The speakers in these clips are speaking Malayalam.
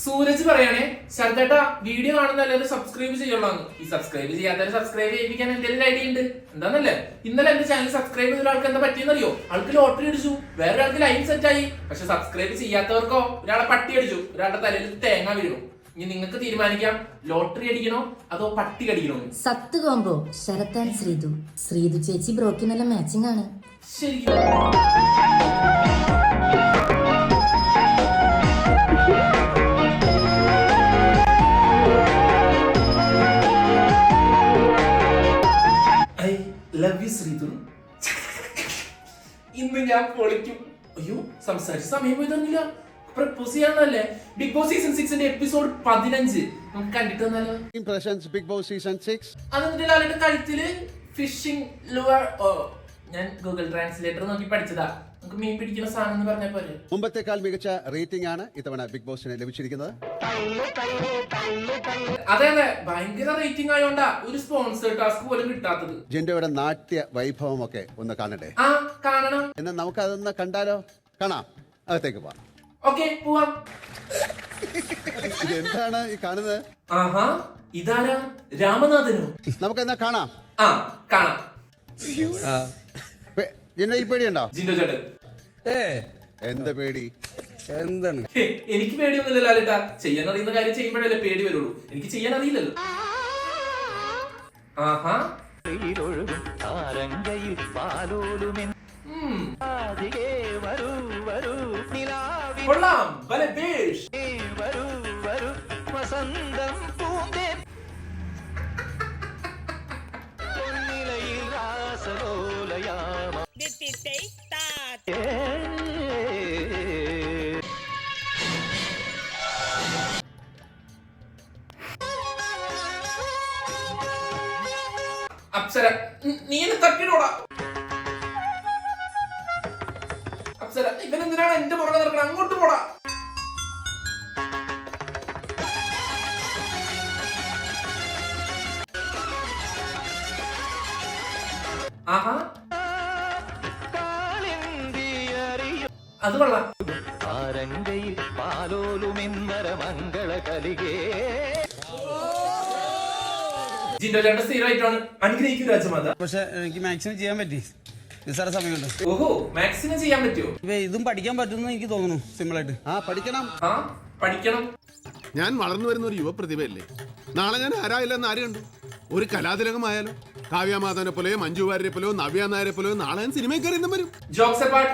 സൂരജ് പറയണേ ശരത്തേട്ടാ വീഡിയോ കാണുന്നല്ലാതെ സബ്സ്ക്രൈബ് ചെയ്യുള്ളൂ. ഈ സബ്സ്ക്രൈബ് ചെയ്യാത്തവരെ സബ്സ്ക്രൈബ് ചെയ്യിപ്പിക്കാൻ എന്തെങ്കിലും ഐഡിയ ഉണ്ട് എന്താന്നല്ലേ? ഇന്നലെ എന്റെ ചാനൽ സബ്സ്ക്രൈബ് ചെയ്ത ഒരാൾക്ക് എന്താ പറ്റിയെന്നറിയോ? ആൾക്ക് ലോട്ടറി അടിച്ചു, വേറെ ഒരാൾക്ക് ലൈൻ സെറ്റ് ആയി. പക്ഷെ സബ്സ്ക്രൈബ് ചെയ്യാത്തവർക്കോ ഒരാളെ പട്ടി അടിച്ചു, ഒരാളുടെ തലയിൽ തേങ്ങ വീണു. ഇനി നിങ്ങൾക്ക് തീരുമാനിക്കാം ലോട്ടറി അടിക്കണോ അതോ പട്ടി കടിക്കണോ. സത്ത് കോമ്പോ ശരത് ആൻഡ് ശ്രീതു. ശ്രീതു ചേച്ചി ബ്രോക്ക് നല്ല മാച്ചിങ് ആണ്. ശരി ശ്രീതു ഇന്ന് ഞാൻ പൊളിക്കും. അയ്യോ സംസാരിച്ച സമയം പോയി തന്നില്ല. പ്രപ്പോസ് ചെയ്യാനല്ലേ ബിഗ് ബോസ് സീസൺ 6 എപ്പിസോഡ് 15 നമുക്ക് കണ്ടിട്ട് വന്നാലോ? ബിഗ് ബോസ് സീസൺ 6 അതെന്നിട്ട് ലാലിന്റെ കഴുത്തില് ഫിഷിംഗ് ലുവർ. ഞാൻ ഗൂഗിൾ ട്രാൻസ്ലേറ്റർ നോക്കി പഠിച്ചതാ. നമുക്ക് മീൻ പിടിക്കുന്ന സാധനം എന്ന് പറഞ്ഞ പോലെ. മുമ്പത്തെക്കാൾ മികച്ച റേറ്റിംഗ് ആണ് ഇത്തവണ ബിഗ് ബോസിന് ലഭിച്ചിരിക്കുന്നത്. അതെ അതെ ഭയങ്കര റേറ്റിംഗ് ആയോണ്ടാ ഒരു സ്പോൺസർ ടാസ്ക് പോലും കിട്ടാത്തത്. ജിൻഡോയുടെ നാട്യ വൈഭവം ഒക്കെ ഒന്ന് കാണട്ടെ. ആ കാണണം. എന്നാ നമുക്ക് അതൊന്ന് കണ്ടാലോ? കാണാം, അകത്തേക്ക് പോവാം. ഓക്കെ പോവാം. ഇതെന്താണ് ഈ കാണുന്നത്? ആഹാ ഇതാരാ? രാമനാഥനോ? നമുക്ക് എന്നാ കാണാം. ആ കാണാം. ജിൻഡോ ഈ പേടിയുണ്ടോ? ജിൻഡോ ചേട്ടൻ എന്ത് പേടി? എന്താണ് എനിക്ക് പേടിയൊന്നുമില്ല ലാലേട്ടാ. ചെയ്യാൻ അറിയുന്ന കാര്യം ചെയ്യുമ്പോഴല്ലേ പേടി വരുള്ളൂ. എനിക്ക് ചെയ്യാൻ അറിയില്ലല്ലോ. ആഹാ കൊള്ളാം. ഭലേ ബേഷ്. അപ്സര നീ എന്നെ തട്ടിടോടാ. അപ്സര ഇവനെന്തിനാണ് എന്റെ പുറകെ നടക്കണം? അങ്ങോട്ട് പോടാ. ആഹാ അത് കൊള്ളാം. ജിൻഡോ ചേട്ടൻ സ്ഥിരമായിട്ടാണ് അനുഗ്രഹിക്കും രാജമാത. പക്ഷെ എനിക്ക് മാക്സിമം ചെയ്യാൻ പറ്റി. നിസ്സാര സമയമുണ്ട്. ഓഹോ മാക്സിമം ചെയ്യാൻ പറ്റുമോ? ഇതും പഠിക്കാൻ പറ്റുമെന്ന് എനിക്ക് തോന്നുന്നു. സിമ്പിൾ ആയിട്ട് പഠിക്കണം. പഠിക്കണം. ഞാൻ വളർന്നു വരുന്ന ഒരു യുവപ്രതിഭയല്ലേ. നാളെ ഞാൻ ആരായില്ലെന്ന് ആര് കണ്ടു? ഒരു കലാതിലകമായാലോ, കാവ്യമാധവനെ പോലെയോ മഞ്ജു വാര്യരെ പോലെയോ നവ്യ നായരെ പോലെയോ നാളെ ഞാൻ സിനിമയിൽ കയറി വരും. Jokes apart,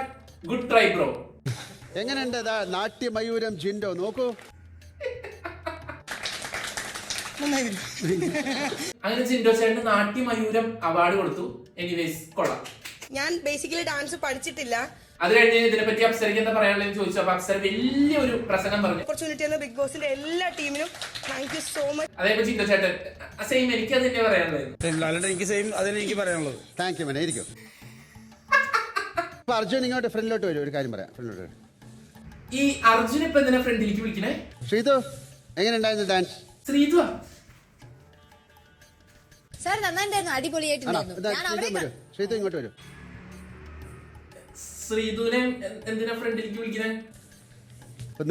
good try bro. എങ്ങനെയുണ്ട് നാട്യമയൂരം ജിൻഡോ? നോക്കൂ. അങ്ങനെ ജിൻഡോ ചേട്ടന് നാട്യമയൂരം അവാർഡ് കൊടുത്തു. എനിവേസ് കൊള്ളാം. ഞാൻ ബേസിക്കലി ഡാൻസ് പഠിച്ചിട്ടില്ല. അത് കഴിഞ്ഞ് ഇതിനെപ്പറ്റി അപ്സരയ്ക്ക് എന്താ പറയാനുള്ളത് ചോദിച്ചു. അപ്പൊ അപ്സര വലിയൊരു പ്രസംഗം പറഞ്ഞു. ഓപ്പർച്യൂണിറ്റി എന്ന ബിഗ് ബോസിന്റെ എല്ലാ ടീമിനും താങ്ക് യു സോ മച്ച്. അതേപോലെ ജിൻഡോ ചേട്ടൻ സെയിം എനിക്ക് അത് തന്നെ പറയാനുള്ളത്. എനിക്ക് സെയിം അതിന് എനിക്ക് പറയാനുള്ളത്. താങ്ക് യു മനെ. ഇരിക്കും. അർജുൻ ഇങ്ങോട്ട് ഫ്രണ്ടിലോട്ട് വരും. ഒരു കാര്യം പറയാം. ഫ്രണ്ടിലോട്ട് വരും. ഈ അർജുൻ ഇപ്പൊ എന്തിനാ ഫ്രണ്ടിലേക്ക് വിളിക്കണേ? ശ്രീതു എങ്ങനെയുണ്ടായിരുന്നു ഡാൻസ്? ശ്രീതു സാർ നന്നായിട്ടുണ്ടായിരുന്നു, അടിപൊളിയായിട്ടുണ്ടായിരുന്നു. ശ്രീതു ഇങ്ങോട്ട് വരും. ശ്രീതുവിനെ എന്തിനാ ഫ്രണ്ടിലേക്ക് വിളിക്കണേ?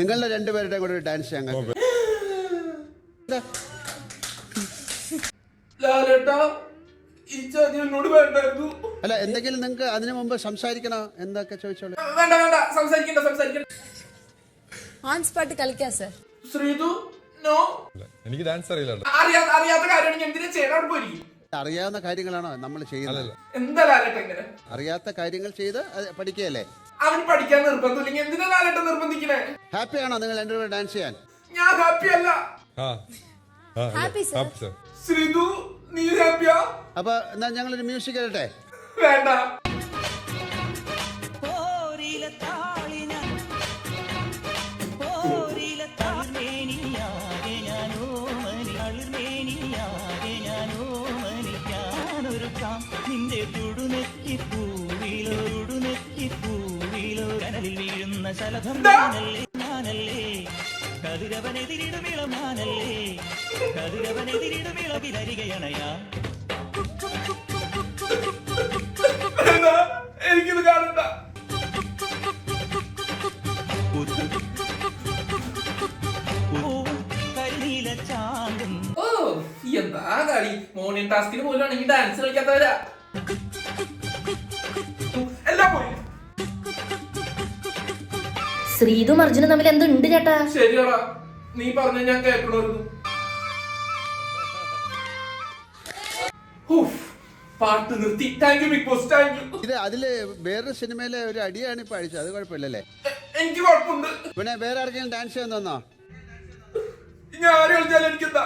നിങ്ങളുടെ രണ്ടുപേരുടെ കൂടെ ഒരു ഡാൻസ് ഞങ്ങൾ. അല്ല എന്തെങ്കിലും നിങ്ങൾക്ക് അതിനു മുമ്പ് സംസാരിക്കണോ? എന്തൊക്കെ ചോദിച്ചോളൂ. വേണ്ട വേണ്ട സംസാരിക്കണ്ട. ആൻസ് പാട്ട് കളിക്കാം സാർ. ശ്രീതു നോ, എനിക്ക് ഡാൻസ് അറിയില്ല. അറിയാത്ത കാര്യമാണ് എന്തിനാ ചെയ്യണം? അവിടെ പോയിരിക്കും. അറിയാവുന്ന കാര്യങ്ങളാണോ നമ്മൾ ചെയ്യുന്നത്? എന്താ ലാലേട്ട ഇങ്ങനെ അറിയാത്ത കാര്യങ്ങൾ ചെയ്ത് പഠിക്കുകയല്ലേ? അവന് പഠിക്കാൻ നിർബന്ധമില്ലെങ്കിൽ എന്തിനാ ലാലേട്ട നിർബന്ധിക്കണേ? ഹാപ്പിയാണോ നിങ്ങൾ രണ്ടുപേരും ഡാൻസ് ചെയ്യാൻ? ഞാൻ ഹാപ്പി അല്ല. Happy sir. ശ്രീതു നീ ഹാപ്പിയാ? അപ്പൊ എന്നാ ഞങ്ങളൊരു മ്യൂസിക് കേട്ടെ. വേണ്ട. നിന്റെ തുടുനെറ്റിപ്പൂവിലോ കനലിൽ വീഴുന്ന ശലഭം ഞാനല്ലേ കതിരവനെതിരിടുമിളം ഞാനല്ലേ കതിരവനെതിരിടുമിളവിലരികയണയാ. എനിക്കിത് കാണണ്ട. കളി. മോർണിംഗ് ടാസ്കിന് പോലും ആണെങ്കിൽ ഡാൻസ് കളിക്കാത്തവരാ. എല്ലാം പോയി. ശ്രീതും അർജുനും തമ്മിൽ എന്തുണ്ട് ചേട്ടാ? ശരിയാടാ, നീ പറഞ്ഞ ഞാൻ കേൾക്കണമായിരുന്നു. പാട്ട് നിർത്തി. Thank you Bigg Boss, thank you. ഇത് അതില് വേറൊരു സിനിമയിലെ ഒരു അടിയാണ് ഇപ്പൊ അടിച്ചത്, അത് കുഴപ്പമില്ലല്ലേ? എനിക്ക് കുഴപ്പമുണ്ട്. പിന്നെ വേറെ ആർക്കെങ്കിലും ഡാൻസ് ചെയ്യാൻ തന്നോ? ഞാൻ ആര് കളിച്ചാലും എനിക്കെന്താ.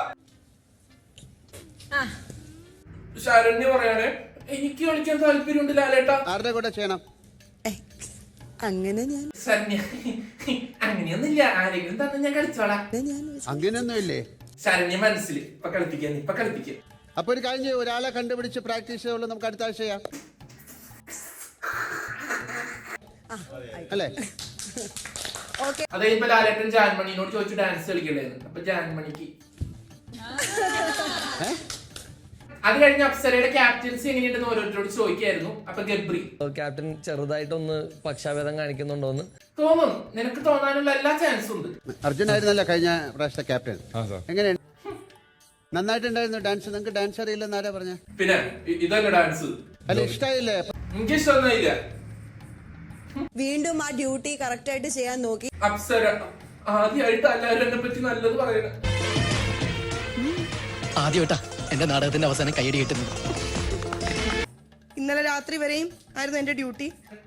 ശരണ്യ പറയണേ എനിക്ക് കളിക്കാൻ താല്പര്യമുണ്ട് ലാലേട്ടാ. ആരുടെ കൂടെ ചെയ്യണം? അങ്ങനെ ഞാൻ ശരണ്യ അങ്ങനെയൊന്നുമില്ല, ആരെങ്കിലും തന്നെ ഞാൻ കളിച്ചോളാം. അങ്ങനെയൊന്നും ഇല്ലേ? ശരണ്യ മനസ്സിൽ ഇപ്പൊ കളിപ്പിക്കാം. അപ്പൊ ഒരു കാര്യം ചെയ്യും, ഒരാളെ കണ്ടുപിടിച്ച് പ്രാക്ടീസ് ചെയ്യുള്ളൂ, നമുക്ക് അടുത്ത ആഴ്ച ചെയ്യാം അല്ലേ? അത് ഇപ്പൊ ലാലേട്ടൻ ജാൻമണിനോട് ചോദിച്ചു ഡാൻസ് കളിക്കണ്ടായിരുന്നു. അപ്പൊ ജാൻമണിക്ക് അത് കഴിഞ്ഞ അപ്സരയുടെ ക്യാപ്റ്റൻസി എങ്ങനെയുണ്ടെന്ന് ഓരോരുത്തരോട് ചോദിക്കായിരുന്നു. അപ്പൊ ഗബ്രി ക്യാപ്റ്റൻ ചെറുതായിട്ടൊന്ന് പക്ഷാഭേദം കാണിക്കുന്നുണ്ടോന്ന് തോന്നും. നിനക്ക് തോന്നാനുള്ള എല്ലാ ചാൻസും ഉണ്ട്. അർജുനായിരുന്നല്ലോ കഴിഞ്ഞ പ്രാവശ്യത്തെ ക്യാപ്റ്റൻ. എങ്ങനെയുണ്ട്? നന്നായിട്ടുണ്ടായിരുന്നു ഡാൻസ്. നിങ്ങൾക്ക് ഡാൻസ് അറിയില്ലെന്ന് ആരാ പറഞ്ഞ? പിന്നെ ഇതല്ല ഡാൻസ്. അല്ല ഇഷ്ടമായില്ലേ? എനിക്ക് ഇഷ്ടമൊന്നുമില്ല. വീണ്ടും ആ ഡ്യൂട്ടി കറക്റ്റ് ആയിട്ട് ചെയ്യാൻ നോക്കി. അപ്സര ആദ്യമായിട്ട് എല്ലാവരും എന്നെ പറ്റി നല്ലത് പറയണ. ആദ്യമായിട്ടാ എന്റെ നാടകത്തിന്റെ അവസാനം കൈയടി കിട്ടുന്നത്. ഇന്നലെ രാത്രി വരെയും ആയിരുന്നു എന്റെ ഡ്യൂട്ടി.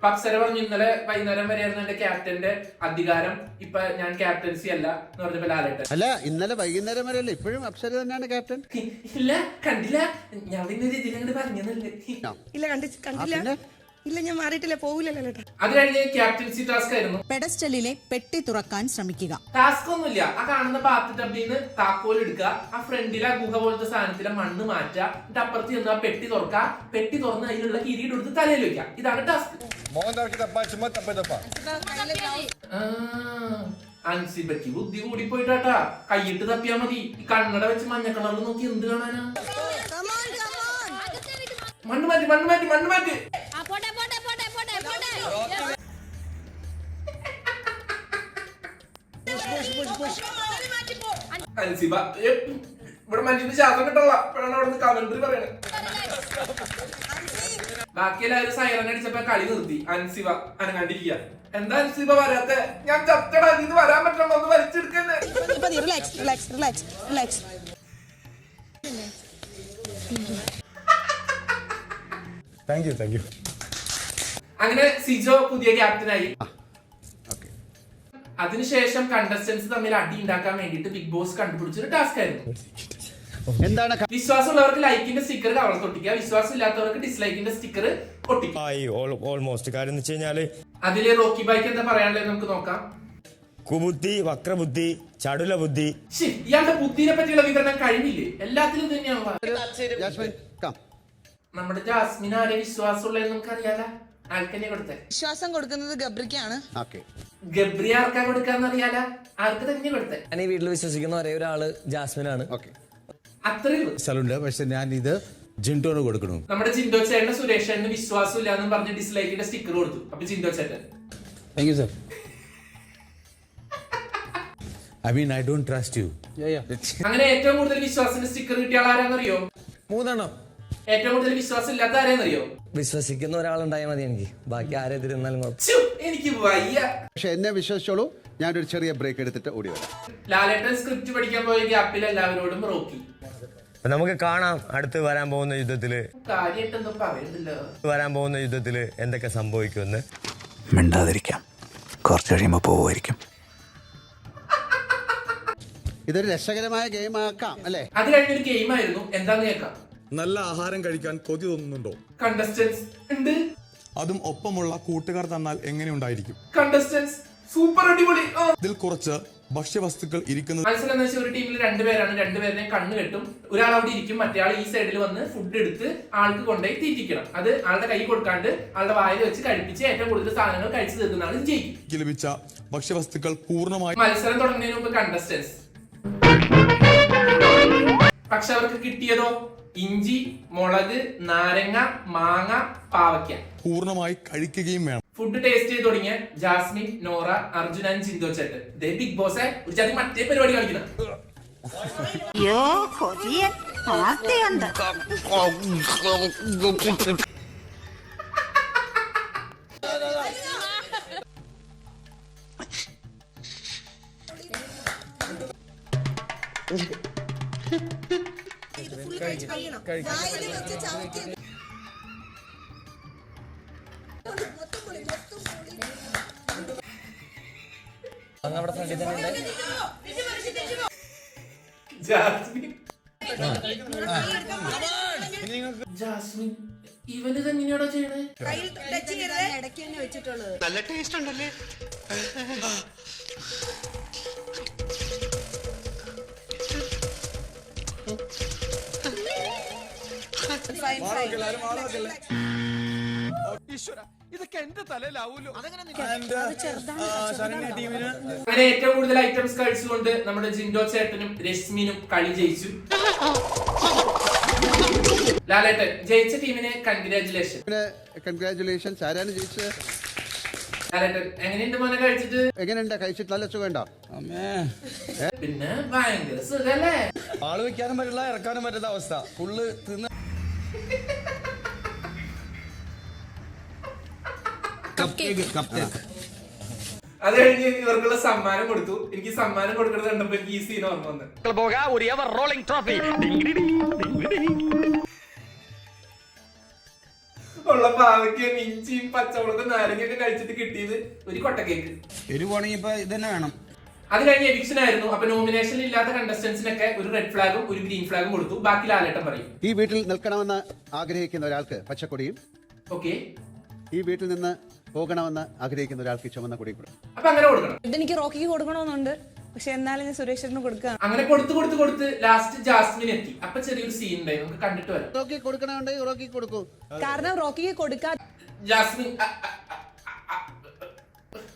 അപ്സര പറഞ്ഞു ഇന്നലെ വൈകുന്നേരം വരെയായിരുന്നു എന്റെ ക്യാപ്റ്റന്റെ അധികാരം, ഇപ്പൊ ഞാൻ ക്യാപ്റ്റൻസി അല്ല എന്ന് പറഞ്ഞപ്പോ ലാലേട്ടൻ. അല്ല ഇന്നലെ വൈകുന്നേരം വരെ അല്ലേ? ഇപ്പോഴും അപ്സര തന്നെയാണ് ക്യാപ്റ്റൻ. ഇല്ല കണ്ടില്ല, ഞാൻ പിന്നെ രീതിയിൽ അങ്ങോട്ട് പറഞ്ഞതല്ലേ. ഇല്ല കണ്ടില്ല. ഇല്ല ഞാൻ മാറിയിട്ടില്ല, പോവില്ലല്ലോ. അത് കഴിഞ്ഞ് ക്യാപ്റ്റൻസി ടാസ്ക് ആയിരുന്നു. പെഡസ്റ്റലിലെ പെട്ടി തുറക്കാൻ ശ്രമിക്കുക. ടാസ്ക് ഒന്നുമില്ല. ആ കാണുന്ന ബാത്ത് ടബിന്ന് താക്കോൽ എടുക്കുക, ആ ഫ്രണ്ടിലെ ഗുഹ പോലത്തെ സാധനത്തിലെ മണ്ണ് മാറ്റുക, എന്നിട്ട് അപ്പുറത്ത് ചെന്ന് ആ പെട്ടി തുറക്കുക, പെട്ടി തുറന്ന് അതിലുള്ള കിരീടം എടുത്ത് തലയിൽ വെക്കുക. ഇതാണ് ടാസ്ക്. അൻസിബയ്ക്ക് ബുദ്ധി കൂടി പോയിട്ടാ. കൈയിട്ട് തപ്പിയാ മതി. ഈ കണ്ണട വെച്ച് മഞ്ഞ കളറിൽ നോക്കി എന്ത് കാണാനാ? മണ്ണ് മാറ്റി. അൻസിബ ഇവിടെ മനുഷ്യന് ശ്വാസം കിട്ടല്ല. ഇപ്പോഴാണ് അവിടുന്ന് കമന്ററി പറയണേ. ബാക്കി എല്ലാവരും സൈറൻ അടിച്ചപ്പോ കളി നിർത്തി. അൻസിബ അനങ്ങാണ്ടിരിക്കുക. എന്താ അൻസിബ വരാത്ത? ഞാൻ ചത്തടാ, ഇത് വരാൻ പറ്റുള്ളൂ, ഒന്ന് വലിച്ചെടുക്കന്നെ. Thank you. അങ്ങനെ സിജോ പുതിയ ക്യാപ്റ്റനായി. അതിനുശേഷം കണ്ടസ്റ്റൻസ് തമ്മിൽ അടി ഉണ്ടാക്കാൻ വേണ്ടിയിട്ട് ബിഗ് ബോസ് കണ്ടുപിടിച്ചൊരു ടാസ്ക് ആയിരുന്നു. എന്താണ്? വിശ്വാസമുള്ളവർക്ക് ലൈക്കിന്റെ സ്റ്റിക്കർ കവളത്ത് ഒട്ടിക്കുക, വിശ്വാസം ഇല്ലാത്തവർക്ക് ഡിസ്ലൈക്കിന്റെ സ്റ്റിക്കർ ഒട്ടിക്കുക. ഓൾമോസ്റ്റ് കാര്യം എന്ന് വെച്ച് കഴിഞ്ഞാല് അതില് റോക്കി ബായ്ക്ക് എന്താ പറയാനുള്ളത് നമുക്ക് നോക്കാം. കുബുദ്ധി, വക്രബുദ്ധി, ചടുല ബുദ്ധി. ഇയാളുടെ ബുദ്ധിനെ പറ്റിയുള്ള വിവരണം കഴിഞ്ഞില്ലേ? എല്ലാത്തിലും തന്നെയാണ്. നമ്മുടെ ജാസ്മിൻ ആരെ വിശ്വാസമുള്ളതെന്ന് നമുക്കറിയാലോ. ആൾക്കന്നെ കൊടുത്തേ. വിശ്വാസം കൊടുക്കുന്നത് ഗബ്രിക്കാണ്. ഗബ്രി ആർക്കാ കൊടുക്കാന്നറിയാലോ. ആർക്ക് തന്നെ കൊടുത്തേ. ഞാൻ ഈ വീട്ടിൽ വിശ്വസിക്കുന്ന ഒരേ ഒരാള് ജാസ്മിനാണ്. അത്രേ സ്ഥലമുണ്ട്, പക്ഷെ ഞാൻ ഇത് ജിൻഡോന് കൊടുക്കണം. നമ്മുടെ ജിൻഡോ ചേട്ടന് സുരേഷ് ചേട്ടന് വിശ്വാസം ഇല്ലാന്ന് പറഞ്ഞ് ഡിസ്ലൈക്കിന്റെ സ്റ്റിക്കർ കൊടുത്തു. അപ്പൊ ജിൻഡോ ചേട്ടൻ thank you sir. I don't trust you. അങ്ങനെ ഏറ്റവും കൂടുതൽ വിശ്വാസത്തിന്റെ സ്റ്റിക്കർ കിട്ടിയ ആളാരാന്നറിയോ? 3 എണ്ണം. ഏറ്റവും കൂടുതൽ വിശ്വാസം ഇല്ലാത്ത ആരെന്നറിയോ? വിശ്വസിക്കുന്ന ഒരാളുണ്ടായാൽ മതി എനിക്ക്. ബാക്കി ആരെതിരുന്നാലും എനിക്ക് വയ്യ. പക്ഷെ എന്നെ വിശ്വസിച്ചോളൂ, ഞാനൊരു ചെറിയ ബ്രേക്ക് എടുത്തിട്ട് ഓടി വരാം. ലാലേട്ടൻ സ്ക്രിപ്റ്റ് പഠിക്കാൻ പോയ ഗ്യാപ്പിൽ എല്ലാവരോടും റോക്കി. നമുക്ക് കാണാം അടുത്ത് വരാൻ പോകുന്ന യുദ്ധത്തില് കാര്യമായിട്ടെന്തോ പറയുന്നില്ല. എന്തൊക്കെ സംഭവിക്കുമെന്ന്. മിണ്ടാതിരിക്കാം, കുറച്ച് കഴിയുമ്പോ പോവുമായിരിക്കും. ഇതൊരു രസകരമായ ഗെയിം ആക്കാം അല്ലേ? അത് കഴിഞ്ഞൊരു ഗെയിം ആയിരുന്നു. എന്താന്ന് കേൾക്കാം. നല്ല ആഹാരം കഴിക്കാൻ കൊതി തോന്നുന്നുണ്ടോ? കണ്ടസ്റ്റൻസ് ഉണ്ട്. അതും ഒപ്പമുള്ള കൂട്ടുകാർ തന്നാൽ എങ്ങനെ ഉണ്ടായിരിക്കും? കണ്ടസ്റ്റൻസ് സൂപ്പർ അടിപൊളി. ഇതിൽ കുറച്ച് ഭക്ഷ്യവസ്തുക്കൾ ഇരിക്കുന്നത്. മത്സരം എന്ന് വെച്ചാൽ ഒരു ടീമിൽ 2 പേരാണ്. 2 പേരെ കണ്ണ് കെട്ടും. ഒരാൾ അവിടെ ഇരിക്കും, മറ്റേ ആൾ ഈ സൈഡിൽ വന്ന് ഫുഡ് എടുത്ത് ആൾക്ക് കൊണ്ടുപോയി തീറ്റിക്കണം. അത് ആളുടെ കൈ കൊടുക്കാണ്ട് ആളുടെ വായിൽ വെച്ച് കഴിപ്പിച്ച് ഏറ്റവും കൂടുതൽ സാധനങ്ങൾ കഴിച്ചു തീർക്കുന്ന ആൾ ജയിക്കും. ലഭിച്ച ഭക്ഷ്യവസ്തുക്കൾ പൂർണ്ണമായി. മത്സരം തുടങ്ങുന്നതിന് മുമ്പ് കണ്ടസ്റ്റൻസ്. പക്ഷെ അവർക്ക് കിട്ടിയതോ ഇഞ്ചി, മുളക്, നാരങ്ങ, മാങ്ങ, പാവയ്ക്ക. പൂർണ്ണമായി കഴിക്കുകയും വേണം. ഫുഡ് ടേസ്റ്റ് ചെയ്ത് തുടങ്ങിയ Jasmine, Nora, Arjun and Jinto ചേട്ടൻ. ബിഗ് ബോസ് ഒരു ചതി മറ്റേ പരിപാടി കളിക്കണം. അവിടെ ഫ്രണ്ടിൽ തന്നെ ഉണ്ട്. ജാസ്മിൻ ജാസ്മിൻ ഇവന് ഇതെങ്ങനെയാണോ ചെയ്യണേ? കയ്യിൽ ടച്ച് ചെയ്തേ. ഇടയ്ക്ക് തന്നെ വെച്ചിട്ടുള്ളത്. നല്ല ടേസ്റ്റ് ഉണ്ടല്ലേ? Fine fine. ഇതൊക്കെ എന്റെ തലയിലാവൂലോ. ശരണ്യ ടീമിന് അങ്ങനെ ഏറ്റവും കൂടുതൽ ഐറ്റംസ് കഴിച്ചുകൊണ്ട് നമ്മുടെ ജിൻഡോ ചേട്ടനും രശ്മിനും കളി ജയിച്ചു. ലാലേട്ടൻ ജയിച്ച ടീമിന് കൺഗ്രാറ്റുലേഷൻ. കൺഗ്രാറ്റുലേഷൻസ്. ആരാണ് ജയിച്ചത്? ലാലേട്ടൻ എങ്ങനെയുണ്ട് മോനെ കഴിച്ചിട്ട്? എങ്ങനെയുണ്ടാ? കഴിച്ചിട്ട് നല്ല സുഖമുണ്ടോ? അമ്മേ പിന്നെ ഭയങ്കര സുഖല്ലേ? ആള് വെക്കാനും പറ്റില്ല, ഇറക്കാനും പറ്റാത്ത അവസ്ഥ. ഫുള്ള് തിന്ന് അത് കഴിഞ്ഞ് ഇവർക്കുള്ള സമ്മാനം കൊടുത്തു. എനിക്ക് സമ്മാനം കൊടുക്കുന്നത് കണ്ടപ്പോ എനിക്ക് ഈ സീൻ ഓർമ്മ വന്നു. ഉള്ള പാവയ്ക്ക് ഇഞ്ചിയും പച്ചമുളകും നാരങ്ങയൊക്കെ കഴിച്ചിട്ട് കിട്ടിയത് ഒരു കൊട്ടക്കേക്ക്. എരിവാണെങ്കിൽ ഇപ്പൊ ഇത് തന്നെ വേണം. അത് കഴിഞ്ഞ് എവിക്ഷൻ ആയിരുന്നു. അപ്പൊ നോമിനേഷൻ ഇല്ലാത്ത കണ്ടസ്റ്റൻസിനൊക്കെ ഒരു റെഡ് ഫ്ലാഗും ഒരു ഗ്രീൻ ഫ്ലാഗും കൊടുത്തു. ബാക്കി ലാലേട്ടൻ പറയും. ഈ വീട്ടിൽ നിൽക്കണമെന്ന് ആഗ്രഹിക്കുന്ന ഒരാൾക്ക് പച്ചക്കൊടിയും, ഓക്കെ, ഈ വീട്ടിൽ നിന്ന് പോകണമെന്ന് ആഗ്രഹിക്കുന്ന ഒരാൾക്ക് ചുമന്ന കൊടിയും കൊടുക്കും. അപ്പൊ അങ്ങനെ കൊടുക്കണം. എനിക്ക് റോക്കിക്ക് കൊടുക്കണമെന്നുണ്ട്, പക്ഷെ എന്നാലും ഞാൻ സുരേഷിന് കൊടുക്കാം. അങ്ങനെ കൊടുത്ത് ലാസ്റ്റ് ജാസ്മിൻ എത്തി. അപ്പൊ ചെറിയൊരു സീൻ ഉണ്ടായി, നമുക്ക് കണ്ടിട്ട് വരാം. റോക്കി കൊടുക്കണമെങ്കിൽ റോക്കി കൊടുക്കൂ. കാരണം റോക്കിക്ക് കൊടുക്കാൻ ജാസ്മിൻ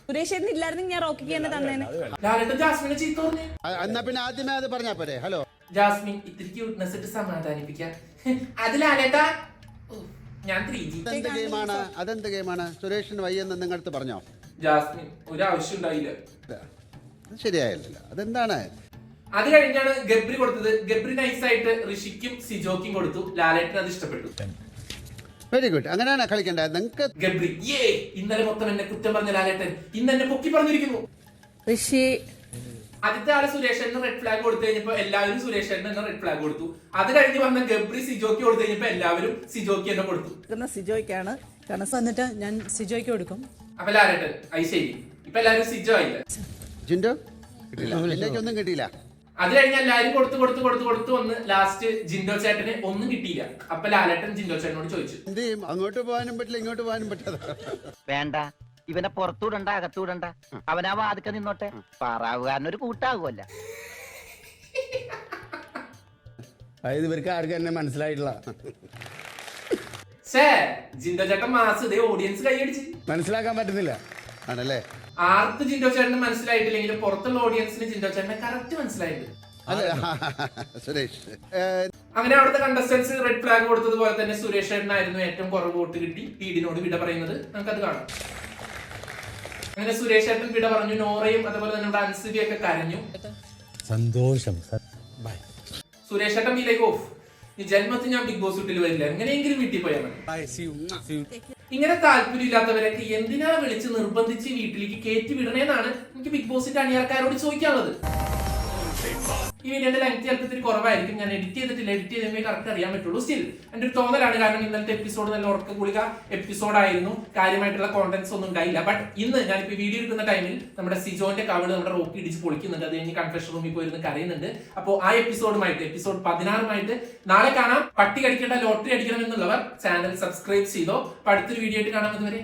സുരേഷ് ഇല്ലായിരുന്നെങ്കിൽ ഞാൻ റോക്കിക്ക് തന്നെ തന്നേനെ. ലാലേട്ടൻ ജാസ്മിനെ ചീത്ത പറഞ്ഞു. എന്നാ പിന്നെ ആദ്യമേ അത് പറഞ്ഞാ പോരെ? ഹലോ ജാസ്മിൻ ഇത്തിരി ക്യൂട്ട്നെസ് ഇട്ട് സമാധാനിപ്പിക്കാം. അത് ലാലേട്ടാ ഞാൻ 3G. അതെന്ത് ഗെയിമാണ്? സുരേഷിന് വയ്യെന്ന് നിങ്ങളടുത്ത് പറഞ്ഞോ? ജാസ്മിൻ ഒരു ആവശ്യം ഉണ്ടായില്ല. അത് ശരിയായില്ലല്ലോ. അതെന്താണ്? അത് കഴിഞ്ഞാണ് ഗബ്രി കൊടുത്തത്. ഗബ്രി നൈസായിട്ട് ഋഷിക്കും സിജോക്കും കൊടുത്തു. ലാലേട്ടന് അത് ഇഷ്ടപ്പെട്ടു. Very good. അങ്ങനെയാണ് കളിക്കേണ്ടത്. നിങ്ങൾക്ക് ഗബ്രി ഇന്നലെ മൊത്തം എന്നെ കുറ്റം പറഞ്ഞ ലാലേട്ടൻ ഇന്ന് എന്നെ പൊക്കി പറഞ്ഞിരിക്കുന്നു. ഋഷി ആദ്യത്തെ ആള് സുരേഷേട്ടന് റെഡ് ഫ്ലാഗ് കൊടുത്തു കഴിഞ്ഞപ്പോ എല്ലാവരും സുരേഷേട്ടന് തന്നെ റെഡ് ഫ്ലാഗ് കൊടുത്തു. അത് കഴിഞ്ഞ് വന്ന ഗബ്രി സിജോക്ക് കൊടുത്തു കഴിഞ്ഞപ്പോ എല്ലാവരും സിജോക്ക് തന്നെ കൊടുത്തു. സിജോയ്ക്കാണ് കാരണം വന്നിട്ട് ഞാൻ സിജോയ്ക്ക് കൊടുക്കും. അപ്പൊ ലാലേട്ടൻ അത് ശരി. ഇപ്പൊ എല്ലാവരും സിജോ ആയില്ല. ജിൻഡോ കിട്ടിയില്ല, ഒന്നും കിട്ടിയില്ല. അത് കഴിഞ്ഞ് എല്ലാവരും കൊടുത്തു വന്ന് ലാസ്റ്റ് ജിൻഡോ ചേട്ടന് ഒന്നും കിട്ടിയില്ല. അപ്പൊ ലാലേട്ടൻ ജിൻഡോ ചേട്ടനോട് ചോദിച്ചു, എന്ത് ചെയ്യും? അങ്ങോട്ട് പോകാനും പറ്റില്ല, ഇങ്ങോട്ട് പോകാനും പറ്റാതെ. വേണ്ട, ഇവനെ പുറത്തൂടണ്ട അകത്തൂടണ്ട, അവനാ വാതുക്ക നിന്നോട്ടെ, പാറാവുകാരനൊരു കൂട്ടാകുമല്ല. അതായത് ഇവർക്ക് ആർക്കും എന്നെ മനസ്സിലായിട്ടില്ല. ജിൻഡോ ചേട്ടൻ മാസ് ഓഡിയൻസ് കൈയടിച്ച് മനസ്സിലാക്കാൻ പറ്റുന്നില്ല ആണല്ലേ? ആർക്ക് ജിൻഡോ ചേട്ടന് മനസ്സിലായിട്ടില്ലെങ്കിലും പുറത്തുള്ള ഓഡിയൻസിന് ജിൻഡോ ചേട്ടനെ കറക്റ്റ് മനസ്സിലായിട്ടുണ്ട്. സുരേഷ് അങ്ങനെ അവിടുത്തെ കണ്ടസ്റ്റൻസ് റെഡ് ഫ്ലാഗ് കൊടുത്തതുപോലെ തന്നെ സുരേഷ് ചേട്ടനായിരുന്നു ഏറ്റവും കുറവ് വോട്ട് കിട്ടി ലീഡിനോട് വിട പറയുന്നത്. നമുക്കത് കാണാം. അങ്ങനെ സുരേഷ് ചേട്ടൻ വിട പറഞ്ഞു. നോറയും അതുപോലെ തന്നെ അൻസിബിയൊക്കെ കരഞ്ഞു. സന്തോഷം. സുരേഷ് ചേട്ടൻ ബി ഓഫ് ഈ ജന്മത്തിൽ ഞാൻ ബിഗ് ബോസ് വീട്ടിൽ വരില്ല, എങ്ങനെയെങ്കിലും വീട്ടിൽ പോയാൽ മതി. ഇങ്ങനെ താല്പര്യമില്ലാത്തവരൊക്കെ എന്തിനാ വിളിച്ച് നിർബന്ധിച്ച് വീട്ടിലേക്ക് കയറ്റി വിടണേന്നാണ് എനിക്ക് ബിഗ് ബോസിന്റെ അണിയാൾക്കാരോട് ചോദിക്കാനുള്ളത്. ഈ വീഡിയോന്റെ ലെങ്ത് ചിലപ്പോൾ ഇത്തിരി കുറവായിരിക്കും. ഞാൻ എഡിറ്റ് ചെയ്തതിന് കറക്റ്റ് അറിയാൻ പറ്റുള്ളൂ. സ്റ്റിൽ എന്റെ ഒരു തോന്നലാണ്. കാരണം ഇന്നലത്തെ എപ്പിസോഡ് നല്ല ഉറക്ക ഗുളിക എപ്പിസോഡായിരുന്നു. കാര്യമായിട്ടുള്ള കോണ്ടന്റ്സ് ഒന്നും ഉണ്ടായില്ല. ബട്ട് ഇന്ന് ഞാനിപ്പോ വീഡിയോ എടുക്കുന്ന ടൈമിൽ നമ്മുടെ സിജോന്റെ കവിട് നമ്മുടെ റോക്കി ഇടിച്ച് പൊളിക്കുന്നുണ്ട്. അത് കഴിഞ്ഞ് കൺഫെഷൻ റൂമിൽ പോയിരുന്ന് കരയുന്നുണ്ട്. അപ്പോൾ ആ എപ്പിസോഡുമായിട്ട് എപ്പിസോഡ് 16 നാളെ കാണാം. പട്ടി കടിക്കേണ്ട ലോട്ടറി അടിക്കണം എന്നുള്ളവർ ചാനൽ സബ്സ്ക്രൈബ് ചെയ്തോ. അടുത്തൊരു വീഡിയോ ആയിട്ട് കാണാം. അതുവരെ